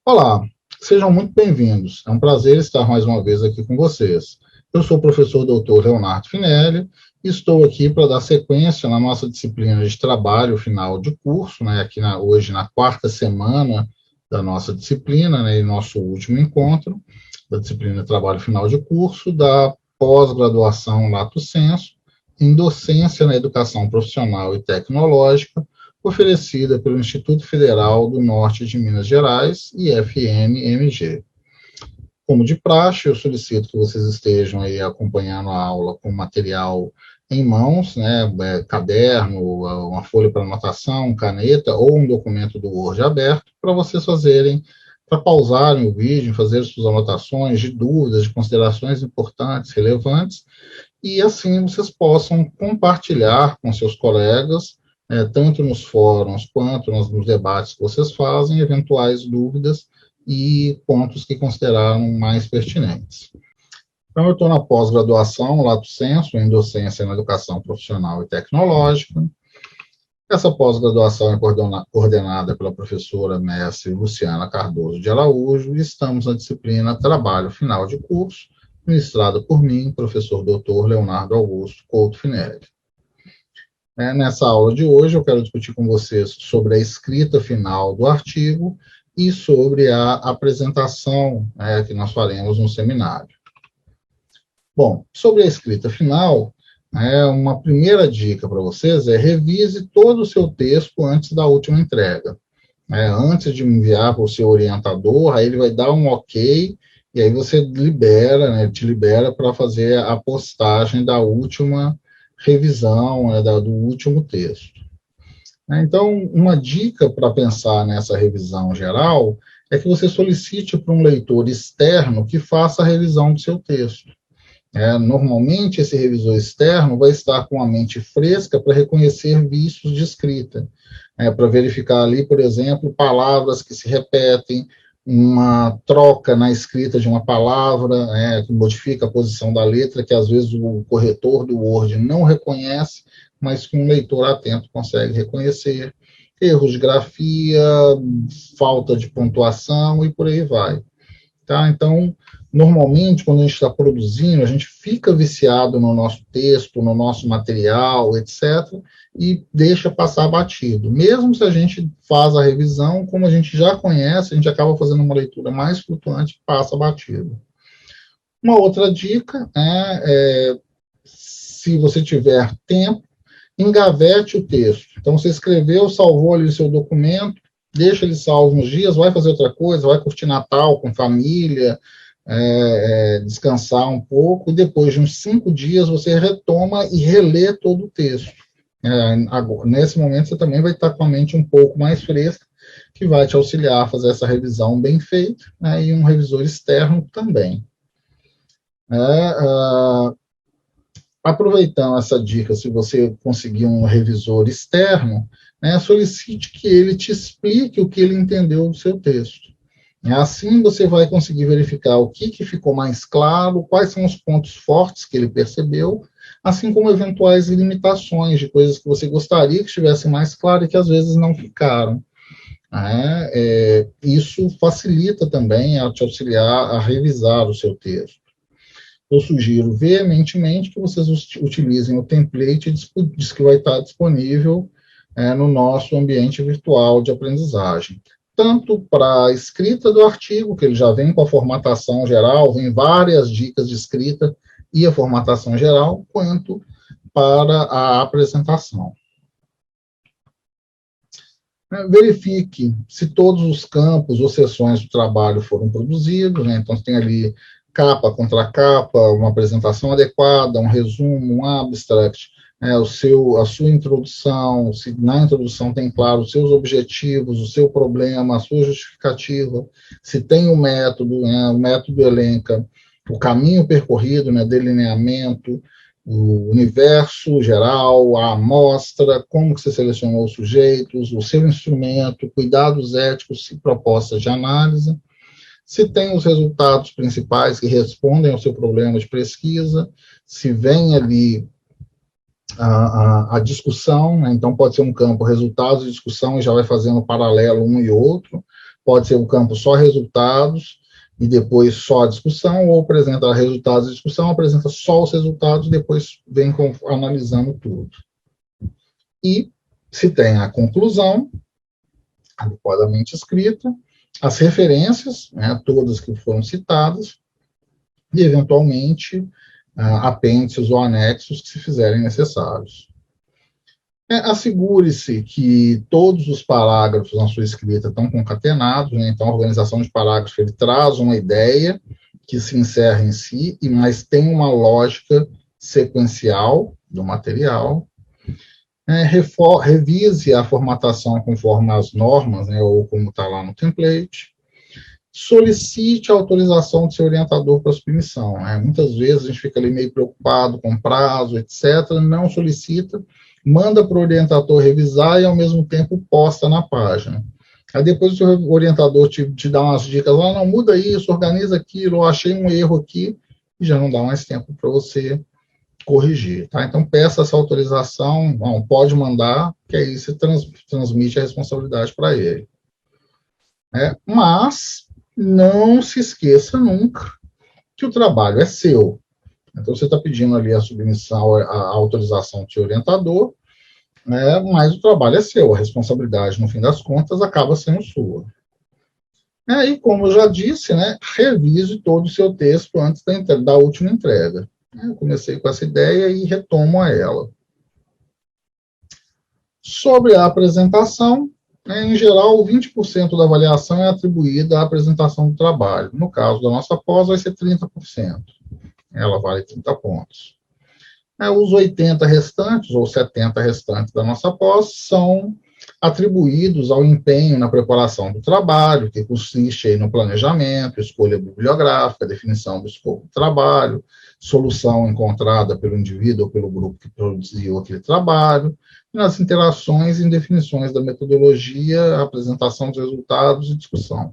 Olá, sejam muito bem-vindos. É um prazer estar mais uma vez aqui com vocês. Eu sou o professor doutor Leonardo Finelli e estou aqui para dar sequência na nossa disciplina de trabalho final de curso, né, hoje na quarta semana da nossa disciplina, né, e nosso último encontro da disciplina de trabalho final de curso da pós-graduação Lato Sensu em docência na educação profissional e tecnológica, oferecida pelo Instituto Federal do Norte de Minas Gerais, IFMMG. Como de praxe, eu solicito que vocês estejam aí acompanhando a aula com material em mãos, né, caderno, uma folha para anotação, caneta ou um documento do Word aberto, para vocês fazerem, para pausarem o vídeo, fazer suas anotações de dúvidas, de considerações importantes, relevantes, e assim vocês possam compartilhar com seus colegas, tanto nos fóruns quanto nos debates que vocês fazem, eventuais dúvidas e pontos que consideraram mais pertinentes. Então, eu estou na pós-graduação, Lato Sensu, em docência na educação profissional e tecnológica. Essa pós-graduação é coordenada pela professora mestre Luciana Cardoso de Araújo e estamos na disciplina Trabalho Final de Curso, ministrada por mim, professor doutor Leonardo Augusto Couto Finelli. Nessa aula de hoje, eu quero discutir com vocês sobre a escrita final do artigo e sobre a apresentação que nós faremos no seminário. Bom, sobre a escrita final, uma primeira dica para vocês é revise todo o seu texto antes da última entrega. Antes de enviar para o seu orientador, aí ele vai dar um ok, e aí você libera, te libera para fazer a postagem da última revisão, do último texto. Então, uma dica para pensar nessa revisão geral é que você solicite para um leitor externo que faça a revisão do seu texto. Normalmente, esse revisor externo vai estar com a mente fresca para reconhecer vícios de escrita, para verificar ali, por exemplo, palavras que se repetem, uma troca na escrita de uma palavra, que modifica a posição da letra, que às vezes o corretor do Word não reconhece, mas que um leitor atento consegue reconhecer. Erros de grafia, falta de pontuação e por aí vai. Tá? Então, normalmente, quando a gente está produzindo, a gente fica viciado no nosso texto, no nosso material, etc., e deixa passar batido. Mesmo se a gente faz a revisão, como a gente já conhece, a gente acaba fazendo uma leitura mais flutuante e passa batido. Uma outra dica se você tiver tempo, engavete o texto. Então, você escreveu, salvou ali o seu documento, deixa ele salvo uns dias, vai fazer outra coisa, vai curtir Natal com família, descansar um pouco, e depois de uns 5 dias você retoma e relê todo o texto. Nesse momento você também vai estar com a mente um pouco mais fresca, que vai te auxiliar a fazer essa revisão bem feita, e um revisor externo também. Aproveitando essa dica, se você conseguir um revisor externo, solicite que ele te explique o que ele entendeu do seu texto. Assim você vai conseguir verificar o que ficou mais claro, quais são os pontos fortes que ele percebeu, assim como eventuais limitações de coisas que você gostaria que estivessem mais claras e que às vezes não ficaram. Isso facilita também a te auxiliar a revisar o seu texto. Eu sugiro veementemente que vocês utilizem o template que vai estar disponível no nosso ambiente virtual de aprendizagem. Tanto para a escrita do artigo, que ele já vem com a formatação geral, vem várias dicas de escrita e a formatação geral, quanto para a apresentação. Verifique se todos os campos ou seções do trabalho foram produzidos, então você tem ali capa contra capa, uma apresentação adequada, um resumo, um abstract, a sua introdução, se na introdução tem claro os seus objetivos, o seu problema, a sua justificativa, se tem o método elenca o caminho percorrido, delineamento, o universo geral, a amostra, como que você selecionou os sujeitos, o seu instrumento, cuidados éticos e propostas de análise. Se tem os resultados principais que respondem ao seu problema de pesquisa, se vem ali a discussão, então pode ser um campo resultados de discussão e já vai fazendo paralelo um e outro, Pode ser o campo só resultados e depois só a discussão, ou apresenta resultados e discussão, apresenta só os resultados e depois vem analisando tudo. E se tem a conclusão, adequadamente escrita, as referências, né, todas que foram citadas, e, eventualmente, apêndices ou anexos que se fizerem necessários. Assegure-se que todos os parágrafos na sua escrita estão concatenados, né? Então a organização de parágrafos ele traz uma ideia que se encerra em si, mas tem uma lógica sequencial do material. Revise a formatação conforme as normas, né, ou como está lá no template. Solicite a autorização do seu orientador para submissão. Né? Muitas vezes a gente fica ali meio preocupado com prazo, etc., não solicita, manda para o orientador revisar e, ao mesmo tempo, posta na página. Aí depois o seu orientador te dá umas dicas, não, muda isso, organiza aquilo, eu achei um erro aqui, e já não dá mais tempo para você corrigir. Tá? Então, peça essa autorização, pode mandar, que aí você transmite a responsabilidade para ele. Mas não se esqueça nunca que o trabalho é seu. Então, você está pedindo ali a submissão, a autorização do seu orientador, né, mas o trabalho é seu, a responsabilidade, no fim das contas, acaba sendo sua. E, como eu já disse, né, revise todo o seu texto antes da última entrega. Eu comecei com essa ideia e retomo a ela. Sobre a apresentação, em geral, 20% da avaliação é atribuída à apresentação do trabalho. No caso da nossa pós, vai ser 30%. Ela vale 30 pontos. Os 80 restantes, ou 70 restantes da nossa pós, são atribuídos ao empenho na preparação do trabalho, que consiste aí no planejamento, escolha bibliográfica, definição do escopo do trabalho, solução encontrada pelo indivíduo ou pelo grupo que produziu aquele trabalho, nas interações e definições da metodologia, apresentação dos resultados e discussão.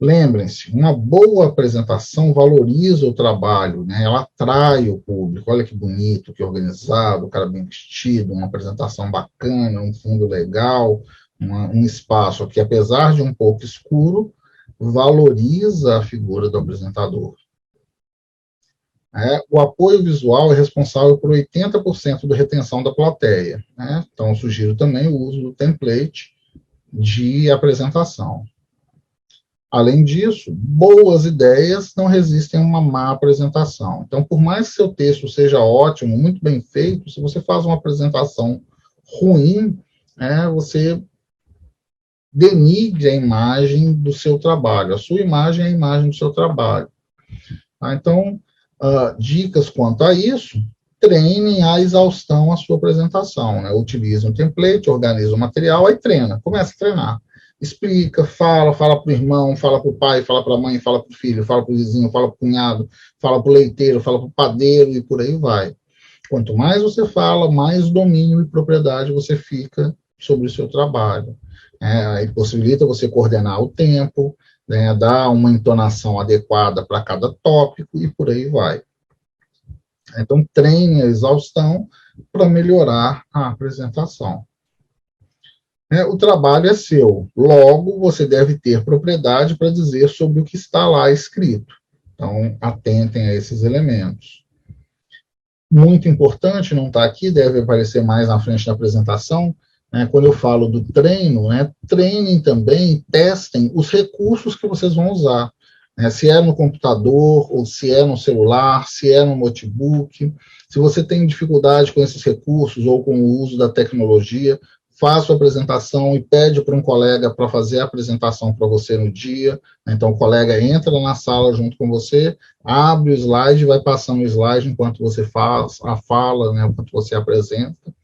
Lembrem-se, uma boa apresentação valoriza o trabalho, né? Ela atrai o público. Olha que bonito, que organizado, o cara bem vestido, uma apresentação bacana, um fundo legal, um espaço que, apesar de um pouco escuro, valoriza a figura do apresentador. O apoio visual é responsável por 80% da retenção da plateia. Né? Então, eu sugiro também o uso do template de apresentação. Além disso, boas ideias não resistem a uma má apresentação. Então, por mais que seu texto seja ótimo, muito bem feito, se você faz uma apresentação ruim, você denigre a imagem do seu trabalho. A sua imagem é a imagem do seu trabalho. Então, dicas quanto a isso: treinem à exaustão a sua apresentação. Né? Utilize um template, organize o material, aí treina, começa a treinar. Explica, fala para o irmão, fala para o pai, fala para a mãe, fala para o filho, fala para o vizinho, fala para o cunhado, fala para o leiteiro, fala para o padeiro e por aí vai. Quanto mais você fala, mais domínio e propriedade você fica sobre o seu trabalho. Aí possibilita você coordenar o tempo, né, dar uma entonação adequada para cada tópico e por aí vai. Então, treine a exaustão para melhorar a apresentação. O trabalho é seu, logo você deve ter propriedade para dizer sobre o que está lá escrito. Então, atentem a esses elementos. Muito importante, não está aqui, deve aparecer mais na frente da apresentação, quando eu falo do treino, treinem também, testem os recursos que vocês vão usar. Se é no computador, ou se é no celular, se é no notebook. Se você tem dificuldade com esses recursos ou com o uso da tecnologia, faça a apresentação e pede para um colega para fazer a apresentação para você no dia. Então, o colega entra na sala junto com você, abre o slide, vai passando o slide enquanto você faz a fala, enquanto você apresenta.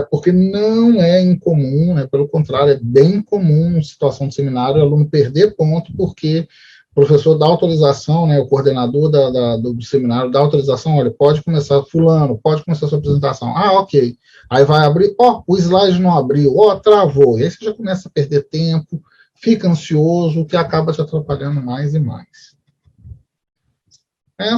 Porque não é incomum, pelo contrário, é bem comum, em situação de seminário, o aluno perder ponto porque o professor dá autorização, o coordenador do seminário dá autorização, olha, pode começar, fulano, pode começar a sua apresentação. Ok. Aí vai abrir, o slide não abriu, travou. E aí você já começa a perder tempo, fica ansioso, o que acaba te atrapalhando mais e mais.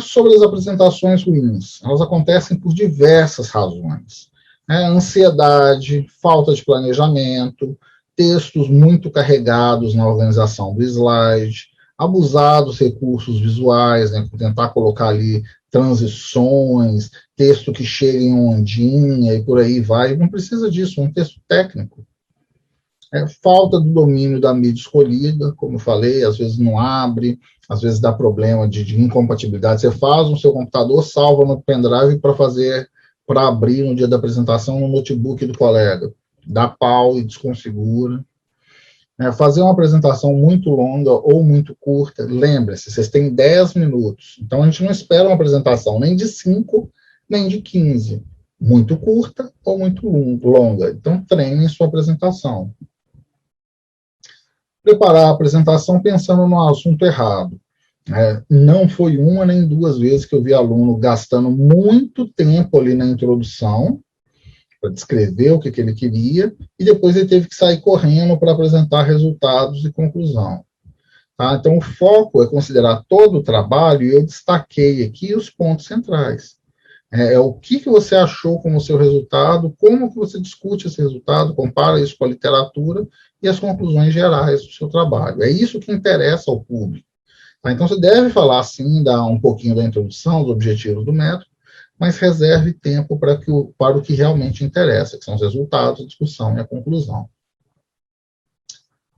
Sobre as apresentações ruins, elas acontecem por diversas razões. Ansiedade, falta de planejamento, textos muito carregados na organização do slide, abusar dos recursos visuais, né, tentar colocar ali transições, texto que chega em ondinha e por aí vai. Não precisa disso, é um texto técnico. Falta do domínio da mídia escolhida, como eu falei, às vezes não abre, às vezes dá problema de incompatibilidade. Você faz no seu computador, salva no pendrive para abrir no dia da apresentação no notebook do colega. Dá pau e desconfigura. Fazer uma apresentação muito longa ou muito curta, lembre-se, vocês têm 10 minutos. Então, a gente não espera uma apresentação nem de 5, nem de 15. Muito curta ou muito longa. Então, treinem sua apresentação. Preparar a apresentação pensando no assunto errado. Não foi uma nem duas vezes que eu vi aluno gastando muito tempo ali na introdução, para descrever o que ele queria, e depois ele teve que sair correndo para apresentar resultados e conclusão. Tá? Então, o foco é considerar todo o trabalho, e eu destaquei aqui os pontos centrais. O que você achou como seu resultado, como que você discute esse resultado, compara isso com a literatura e as conclusões gerais do seu trabalho. É isso que interessa ao público. Tá? Então, você deve falar, sim, dar um pouquinho da introdução, dos objetivos do método, mas reserve tempo para o que realmente interessa, que são os resultados, a discussão e a conclusão.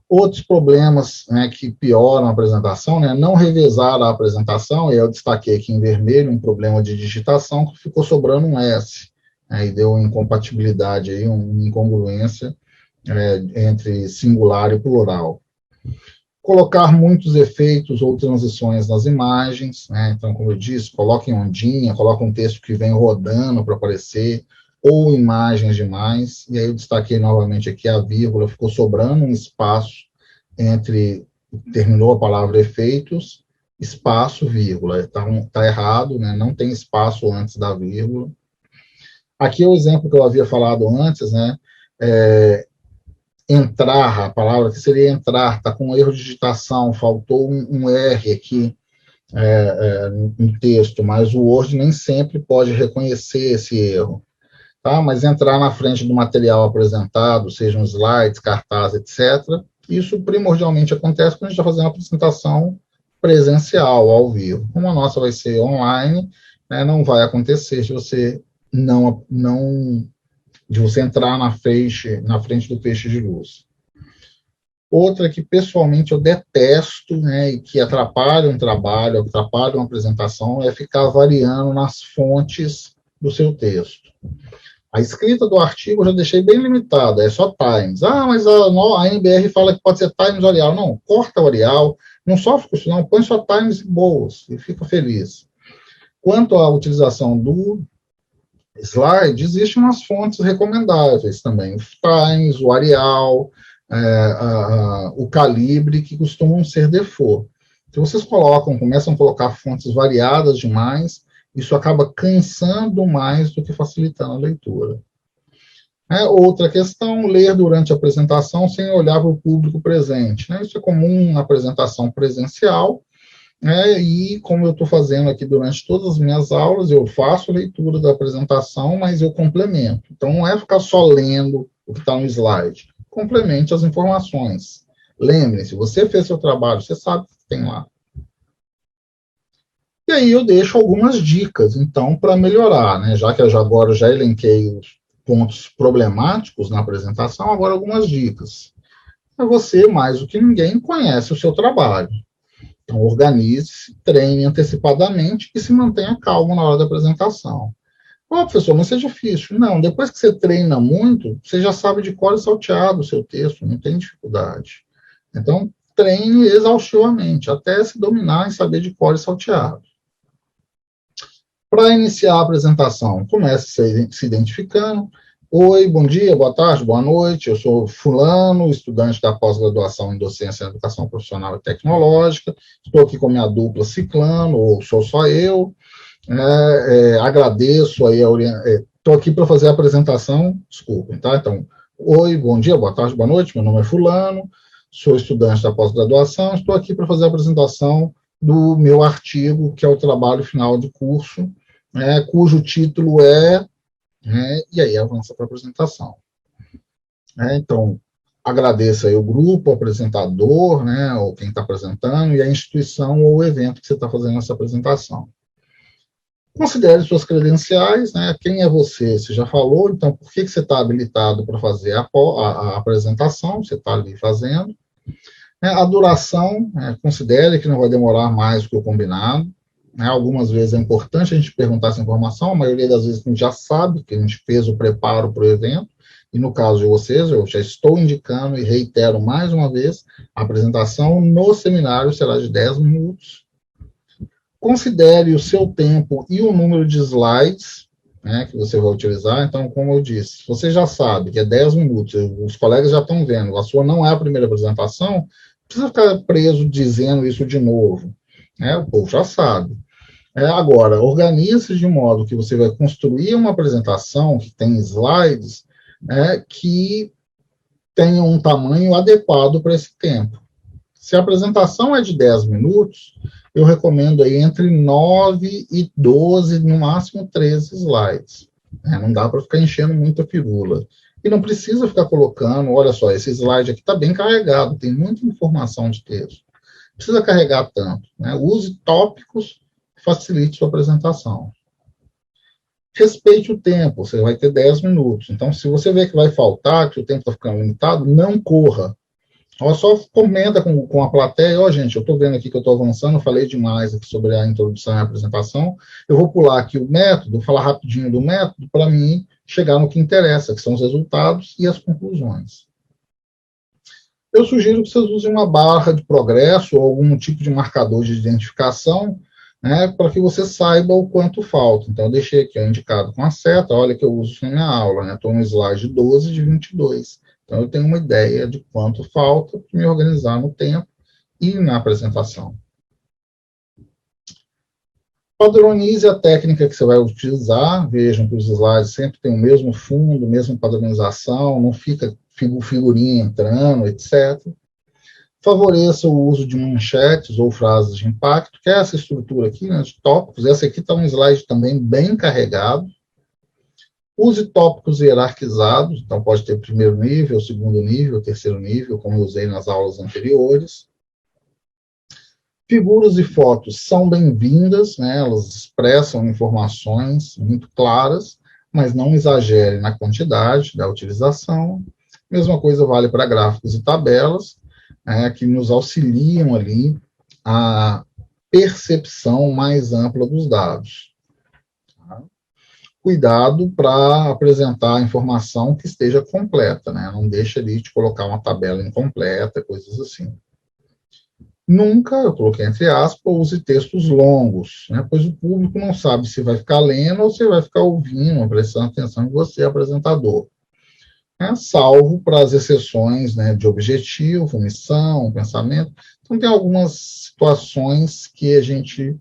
Outros problemas, né, que pioram a apresentação, né, não revezar a apresentação, e eu destaquei aqui em vermelho um problema de digitação que ficou sobrando um S, né, e deu incompatibilidade, aí, uma incongruência entre singular e plural. Colocar muitos efeitos ou transições nas imagens, né? Então, como eu disse, coloque em ondinha, coloque um texto que vem rodando para aparecer, ou imagens demais, e aí eu destaquei novamente aqui a vírgula, ficou sobrando um espaço entre, terminou a palavra efeitos, espaço, vírgula, tá errado, né? Não tem espaço antes da vírgula. Aqui é o exemplo que eu havia falado antes, né? Entrar, a palavra que seria entrar, está com um erro de digitação, faltou um R aqui no texto, mas o Word nem sempre pode reconhecer esse erro. Tá? Mas entrar na frente do material apresentado, sejam slides, cartaz, etc., isso primordialmente acontece quando a gente está fazendo uma apresentação presencial, ao vivo. Como a nossa vai ser online, né, não vai acontecer se você de você entrar na frente do feixe de luz. Outra que, pessoalmente, eu detesto, né, e que atrapalha um trabalho, atrapalha uma apresentação, é ficar variando nas fontes do seu texto. A escrita do artigo eu já deixei bem limitada, é só Times. Mas a NBR fala que pode ser Times ou Arial. Não, corta o Arial, não sofre com isso não, põe só Times boas e fica feliz. Quanto à utilização do slide, existem umas fontes recomendáveis também, o Times, o Arial, o Calibre, que costumam ser default. Se vocês começam a colocar fontes variadas demais, isso acaba cansando mais do que facilitando a leitura. Outra questão, ler durante a apresentação sem olhar para o público presente. Isso é comum na apresentação presencial, e como eu estou fazendo aqui durante todas as minhas aulas, eu faço a leitura da apresentação, mas eu complemento. Então, não é ficar só lendo o que está no slide. Complemente as informações. Lembre-se, você fez seu trabalho, você sabe o que tem lá. E aí eu deixo algumas dicas, então, para melhorar, né? Já que eu agora já elenquei os pontos problemáticos na apresentação, agora algumas dicas. Você, mais do que ninguém, conhece o seu trabalho. Então, organize-se, treine antecipadamente e se mantenha calmo na hora da apresentação. Professor, mas isso é difícil. Não, depois que você treina muito, você já sabe de cor e salteado o seu texto, não tem dificuldade. Então, treine exaustivamente, até se dominar e saber de cor e salteado. Para iniciar a apresentação, comece se identificando. Oi, bom dia, boa tarde, boa noite. Eu sou fulano, estudante da pós-graduação em docência em educação profissional e tecnológica. Estou aqui com minha dupla ciclano, ou sou só eu. Agradeço aí estou aqui para fazer a apresentação, desculpem, tá? Então, oi, bom dia, boa tarde, boa noite. Meu nome é fulano, sou estudante da pós-graduação. Estou aqui para fazer a apresentação do meu artigo, que é o trabalho final de curso, cujo título e aí avança para a apresentação. Então, Agradeça aí o grupo, o apresentador, né, ou quem está apresentando, e a instituição ou o evento que você está fazendo essa apresentação. Considere suas credenciais, né, quem é você, você já falou, então por que você está habilitado para fazer a apresentação, você está ali fazendo. A duração, considere que não vai demorar mais do que o combinado. Algumas vezes é importante a gente perguntar essa informação, a maioria das vezes a gente já sabe que a gente fez o preparo para o evento, e no caso de vocês, eu já estou indicando e reitero mais uma vez, a apresentação no seminário será de 10 minutos. Considere o seu tempo e o número de slides, né, que você vai utilizar. Então, como eu disse, você já sabe que é 10 minutos, os colegas já estão vendo, a sua não é a primeira apresentação, não precisa ficar preso dizendo isso de novo, né, o povo já sabe. Agora, organize de modo que você vai construir uma apresentação que tem slides que tenham um tamanho adequado para esse tempo. Se a apresentação é de 10 minutos, eu recomendo aí entre 9 e 12, no máximo 13 slides. Não dá para ficar enchendo muita firula. E não precisa ficar colocando, olha só, esse slide aqui está bem carregado, tem muita informação de texto. Não precisa carregar tanto. Use tópicos que facilite sua apresentação. Respeite o tempo, você vai ter 10 minutos. Então, se você vê que vai faltar, que o tempo está ficando limitado, não corra. Só comenta com a plateia, gente, eu estou vendo aqui que eu estou avançando, eu falei demais aqui sobre a introdução e a apresentação, eu vou pular aqui o método, falar rapidinho do método, para mim chegar no que interessa, que são os resultados e as conclusões. Eu sugiro que vocês usem uma barra de progresso ou algum tipo de marcador de identificação, para que você saiba o quanto falta. Então, eu deixei aqui indicado com a seta, olha que eu uso isso na minha aula, estou no slide 12 de 22. Então, eu tenho uma ideia de quanto falta para me organizar no tempo e na apresentação. Padronize a técnica que você vai utilizar. Vejam que os slides sempre têm o mesmo fundo, mesma padronização, não fica figurinha entrando, etc. Favoreça o uso de manchetes ou frases de impacto, que é essa estrutura aqui, de tópicos. Essa aqui está um slide também bem carregado. Use tópicos hierarquizados, então pode ter primeiro nível, segundo nível, terceiro nível, como eu usei nas aulas anteriores. Figuras e fotos são bem-vindas, elas expressam informações muito claras, mas não exagere na quantidade da utilização. Mesma coisa vale para gráficos e tabelas, que nos auxiliam ali a percepção mais ampla dos dados. Cuidado para apresentar a informação que esteja completa, não deixe ali de colocar uma tabela incompleta, coisas assim. Nunca, eu coloquei entre aspas, use textos longos, pois o público não sabe se vai ficar lendo ou se vai ficar ouvindo, prestando atenção em você, apresentador. Salvo para as exceções de objetivo, missão, pensamento. Então, tem algumas situações que a gente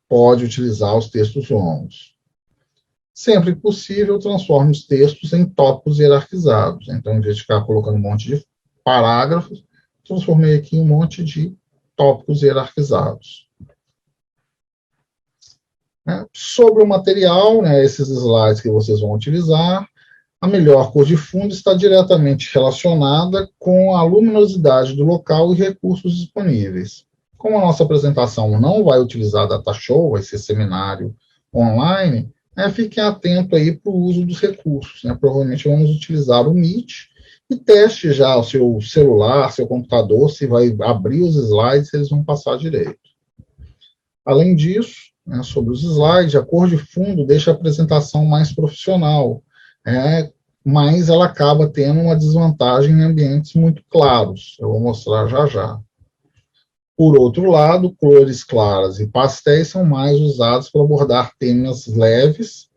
pode utilizar os textos longos. Sempre que possível, transforme os textos em tópicos hierarquizados. Então, em vez de ficar colocando um monte de parágrafos, transformei aqui em um monte de tópicos hierarquizados. Sobre o material, esses slides que vocês vão utilizar, a melhor cor de fundo está diretamente relacionada com a luminosidade do local e recursos disponíveis. Como a nossa apresentação não vai utilizar data show, vai ser seminário online, fiquem atentos aí para o uso dos recursos. Provavelmente vamos utilizar o Meet e teste já o seu celular, seu computador, se vai abrir os slides, se eles vão passar direito. Além disso, sobre os slides, a cor de fundo deixa a apresentação mais profissional, mas ela acaba tendo uma desvantagem em ambientes muito claros. Eu vou mostrar já já. Por outro lado, cores claras e pastéis são mais usados para abordar temas leves,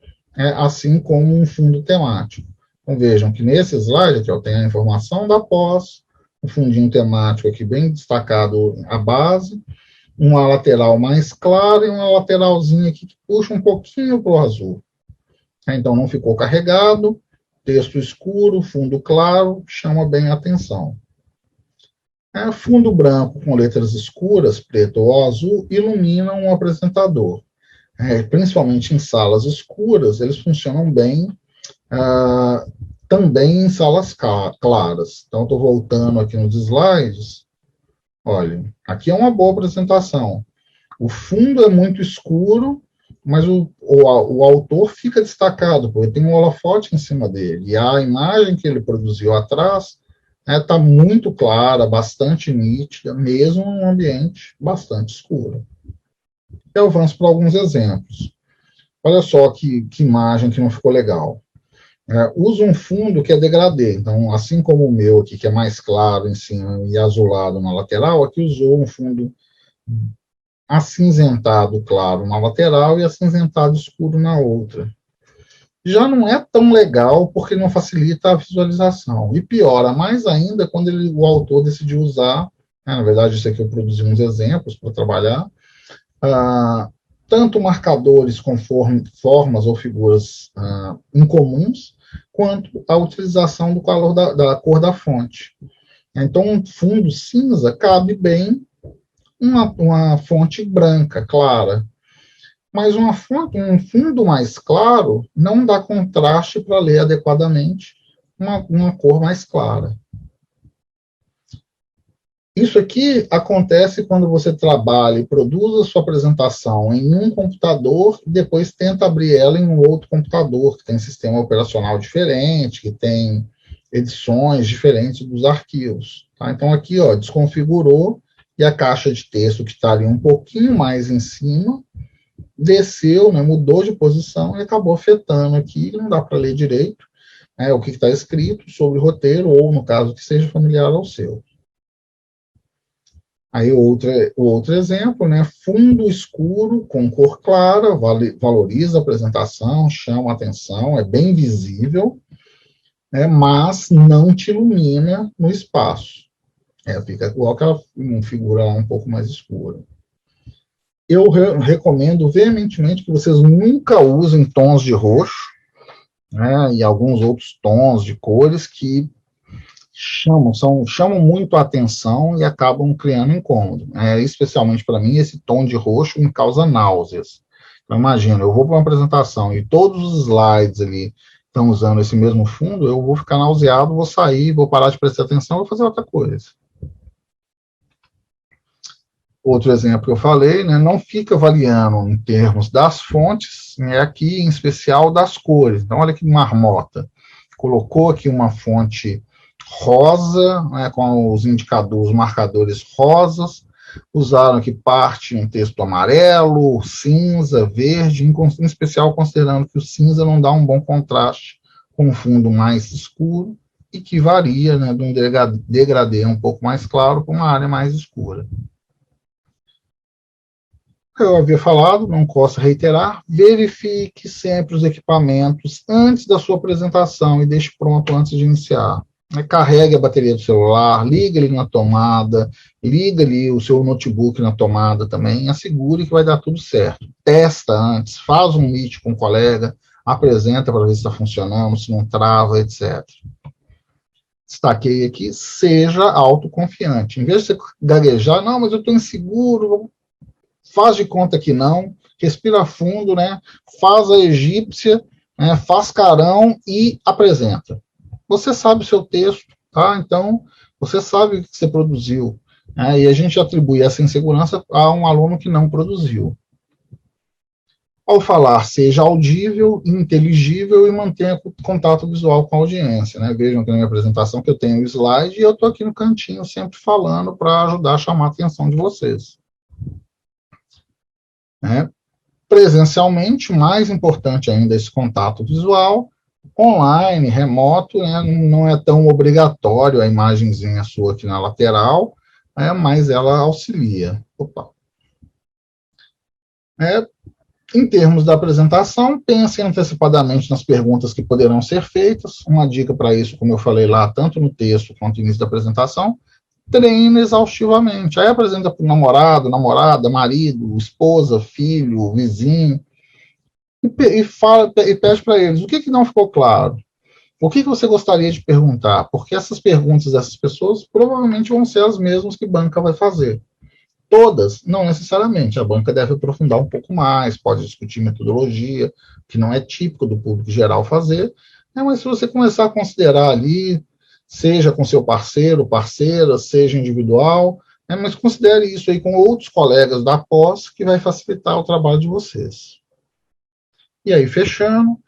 assim como um fundo temático. Então, vejam que nesse slide aqui, tem a informação da pós, um fundinho temático aqui bem destacado, a base, uma lateral mais clara e uma lateralzinha aqui que puxa um pouquinho para o azul. Então, não ficou carregado, texto escuro, fundo claro, chama bem a atenção. Fundo branco com letras escuras, preto ou azul, ilumina um apresentador. Principalmente em salas escuras, eles funcionam bem, também em salas claras. Então, estou voltando aqui nos slides. Olha, aqui é uma boa apresentação. O fundo é muito escuro, mas o autor fica destacado, porque tem um holofote em cima dele. E a imagem que ele produziu atrás está muito clara, bastante nítida, mesmo num ambiente bastante escuro. Eu avanço para alguns exemplos. Olha só que imagem que não ficou legal. Usa um fundo que é degradê. Então, assim como o meu aqui, que é mais claro em cima e azulado na lateral, aqui usou um fundo acinzentado claro na lateral e acinzentado escuro na outra. Já não é tão legal porque não facilita a visualização. E piora mais ainda quando o autor decidiu usar, na verdade isso aqui eu produzi uns exemplos para trabalhar, tanto marcadores com formas ou figuras incomuns, quanto a utilização do calor da cor da fonte. Então, um fundo cinza cabe bem uma fonte branca, clara. Mas um fundo mais claro não dá contraste para ler adequadamente uma cor mais clara. Isso aqui acontece quando você trabalha e produz a sua apresentação em um computador e depois tenta abrir ela em um outro computador, que tem sistema operacional diferente, que tem edições diferentes dos arquivos. Tá? Então, aqui, desconfigurou e a caixa de texto que está ali um pouquinho mais em cima desceu, mudou de posição e acabou afetando aqui, não dá para ler direito o que está escrito sobre o roteiro, ou, no caso, que seja familiar ao seu. Aí o outro exemplo, fundo escuro com cor clara, valoriza a apresentação, chama a atenção, é bem visível, mas não te ilumina no espaço. Fica igual aquela figura lá um pouco mais escura. Eu recomendo veementemente que vocês nunca usem tons de roxo, e alguns outros tons de cores que chamam muito a atenção e acabam criando incômodo. Especialmente para mim, esse tom de roxo me causa náuseas. Então, imagina, eu vou para uma apresentação e todos os slides ali estão usando esse mesmo fundo, eu vou ficar nauseado, vou sair, vou parar de prestar atenção, vou fazer outra coisa. Outro exemplo que eu falei, não fica avaliando em termos das fontes, aqui em especial das cores. Então, olha que marmota. Colocou aqui uma fonte rosa, com os indicadores, os marcadores rosas, usaram aqui parte um texto amarelo, cinza, verde, em especial considerando que o cinza não dá um bom contraste com o fundo mais escuro e que varia de um degradê um pouco mais claro para uma área mais escura. Eu havia falado, não posso reiterar, verifique sempre os equipamentos antes da sua apresentação e deixe pronto antes de iniciar. Carregue a bateria do celular, liga ele na tomada, liga ali o seu notebook na tomada também, assegure que vai dar tudo certo. Testa antes, faz um meet com um colega, apresenta para ver se está funcionando, se não trava, etc. Destaquei aqui, seja autoconfiante. Em vez de você gaguejar, não, mas eu estou inseguro, faz de conta que não, respira fundo, faz a egípcia, faz carão e apresenta. Você sabe o seu texto, tá? Então, você sabe o que você produziu. E a gente atribui essa insegurança a um aluno que não produziu. Ao falar, seja audível, inteligível e mantenha contato visual com a audiência. Vejam aqui na minha apresentação que eu tenho o slide e eu estou aqui no cantinho sempre falando para ajudar a chamar a atenção de vocês. Presencialmente, mais importante ainda esse contato visual, online, remoto, não é tão obrigatório a imagenzinha sua aqui na lateral, mas ela auxilia. Em termos da apresentação, pensem antecipadamente nas perguntas que poderão ser feitas. Uma dica para isso, como eu falei lá, tanto no texto quanto no início da apresentação, treine exaustivamente. Aí apresenta para o namorado, namorada, marido, esposa, filho, vizinho, e pede para eles, o que não ficou claro? O que você gostaria de perguntar? Porque essas perguntas dessas pessoas provavelmente vão ser as mesmas que a banca vai fazer. Todas, não necessariamente. A banca deve aprofundar um pouco mais, pode discutir metodologia, que não é típico do público geral fazer, Mas se você começar a considerar ali, seja com seu parceiro, parceira, seja individual, mas considere isso aí com outros colegas da pós, que vai facilitar o trabalho de vocês. E aí, fechando,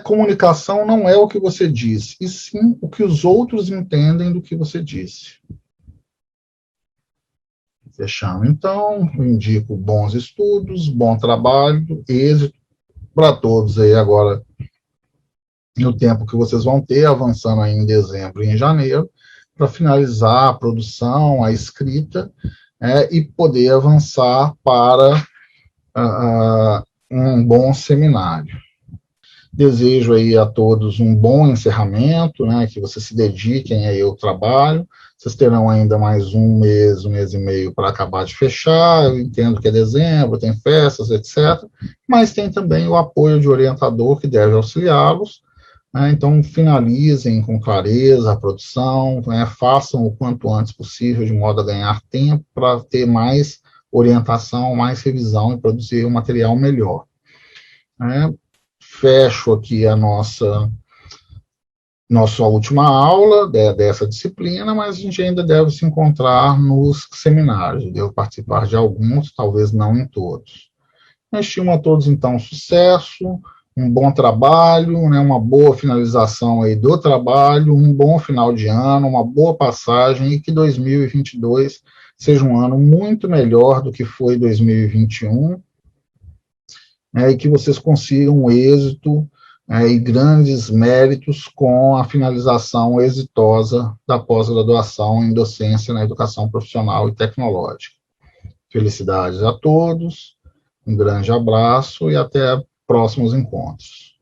comunicação não é o que você diz, e sim o que os outros entendem do que você disse. Fechando, então, eu indico bons estudos, bom trabalho, êxito para todos aí agora, no tempo que vocês vão ter, avançando aí em dezembro e em janeiro, para finalizar a produção, a escrita, e poder avançar para um bom seminário. Desejo aí a todos um bom encerramento, que vocês se dediquem aí ao trabalho. Vocês terão ainda mais um mês e meio para acabar de fechar. Eu entendo que é dezembro, tem festas, etc. Mas tem também o apoio de orientador que deve auxiliá-los. Então, finalizem com clareza a produção, façam o quanto antes possível, de modo a ganhar tempo para ter mais orientação, mais revisão e produzir um material melhor. Fecho aqui a nossa última aula dessa disciplina, mas a gente ainda deve se encontrar nos seminários. Devo participar de alguns, talvez não em todos. Estimo a todos, então, sucesso, um bom trabalho, uma boa finalização aí do trabalho, um bom final de ano, uma boa passagem, e que 2022 seja um ano muito melhor do que foi 2021, e que vocês consigam êxito e grandes méritos com a finalização exitosa da pós-graduação em docência na educação profissional e tecnológica. Felicidades a todos, um grande abraço e até próximos encontros.